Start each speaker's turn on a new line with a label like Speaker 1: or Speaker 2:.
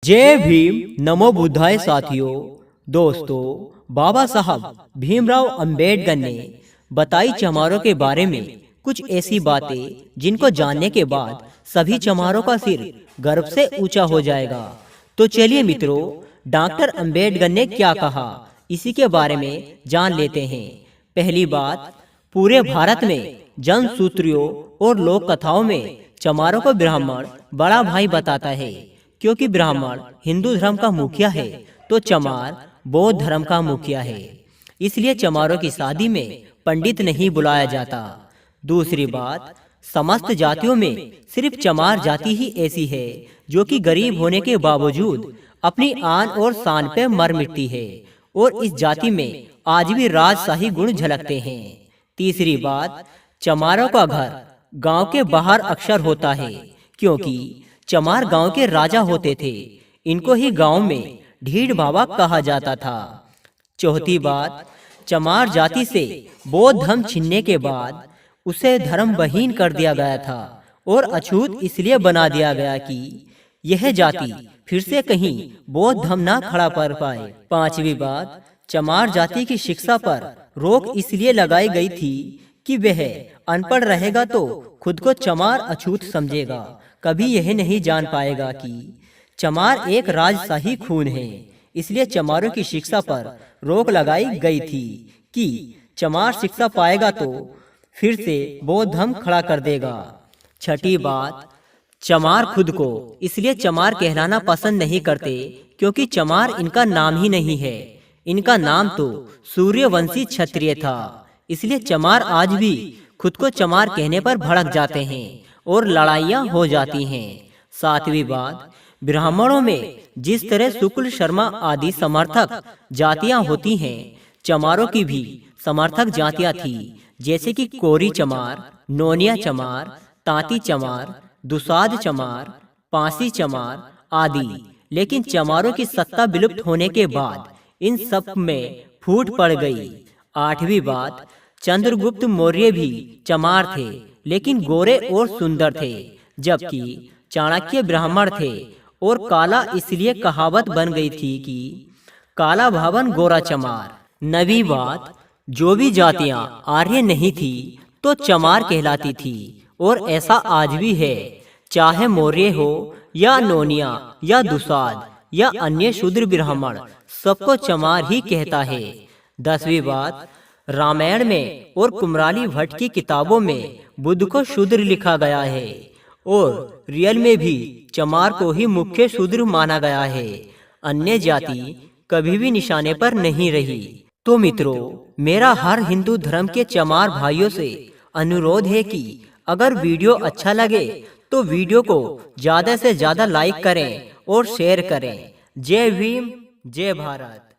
Speaker 1: जय भीम, नमो बुद्धाय साथियों। दोस्तों, बाबा साहब भीमराव अंबेडकर ने बताई चमारों के बारे में कुछ ऐसी बातें जिनको जानने के बाद सभी चमारों का सिर गर्व से ऊंचा हो जाएगा। तो चलिए मित्रों, डॉक्टर अंबेडकर ने क्या कहा इसी के बारे में जान लेते हैं। पहली बात, पूरे भारत में जनसूत्रियों और लोक कथाओं में चमारों को ब्राह्मण बड़ा भाई बताता है, क्योंकि ब्राह्मण हिंदू धर्म का मुखिया है तो चमार बौद्ध धर्म का मुखिया है। इसलिए चमारों की शादी में पंडित नहीं बुलाया जाता। दूसरी बात, समस्त जातियों में सिर्फ चमार जाति ही ऐसी है जो कि गरीब होने के बावजूद अपनी आन और शान पे मर मिटती है, और इस जाति में आज भी राजशाही गुण झलकते हैं। तीसरी बात, चमारों का घर गांव के बाहर अक्सर होता है, क्योंकि चमार गांव के राजा होते थे। इनको ही गांव में ढीठ बाबा कहा जाता था। चौथी बात, चमार जाति से बौद्ध धर्म छीनने के बाद उसे धर्मविहीन कर दिया गया था और अछूत इसलिए बना दिया गया कि यह जाति फिर से कहीं बौद्ध धर्म ना खड़ा कर पाए। पांचवी बात, चमार जाति की शिक्षा पर रोक इसलिए लगाई गई थी कि वह अनपढ़ रहेगा तो खुद को चमार अछूत समझेगा, कभी यह नहीं जान पाएगा कि चमार एक राजशाही खून है। इसलिए चमारों की शिक्षा पर रोक लगाई गई थी कि चमार शिक्षा पाएगा तो फिर से बौद्ध धर्म खड़ा कर देगा। छठी बात, चमार खुद को इसलिए चमार कहलाना पसंद नहीं करते क्योंकि चमार इनका नाम ही नहीं है। इनका नाम तो सूर्यवंशी क्षत्रिय था। इसलिए चमार आज भी खुद को चमार कहने पर भड़क जाते हैं और लड़ाइयाँ हो जाती हैं। सातवीं बात, ब्राह्मणों में जिस तरह शुक्ल शर्मा आदि समर्थक जातियां होती हैं, चमारों की भी समर्थक जातियां थी, जैसे कि कोरी चमार, नोनिया चमार, तांती चमार, दुसाध चमार, पांसी चमार आदि। लेकिन चमारों की सत्ता विलुप्त होने के बाद इन सब में फूट पड़ गई। आठवीं बात, चंद्रगुप्त मौर्य भी चमार थे, लेकिन गोरे और सुंदर थे, जबकि चाणक्य ब्राह्मण थे और काला इसलिए कहावत बन गई थी कि काला भवन गोरा चमार। नवीं बात, जो भी जातियां आर्य नहीं थी तो चमार कहलाती थी, और ऐसा आज भी है, चाहे मौर्य हो या नोनिया या दुसाद या अन्य शूद्र ब्राह्मण, सबको चमार ही कहता है। 10वीं बात, रामायण में और कुमराली भट्ट की किताबों में बुद्ध को शूद्र लिखा गया है, और रियल में भी चमार को ही मुख्य शूद्र माना गया है। अन्य जाति कभी भी निशाने पर नहीं रही। तो मित्रों, मेरा हर हिंदू धर्म के चमार भाइयों से अनुरोध है कि अगर वीडियो अच्छा लगे तो वीडियो को ज्यादा से ज्यादा लाइक करें और शेयर करें। जय भीम, जय भारत।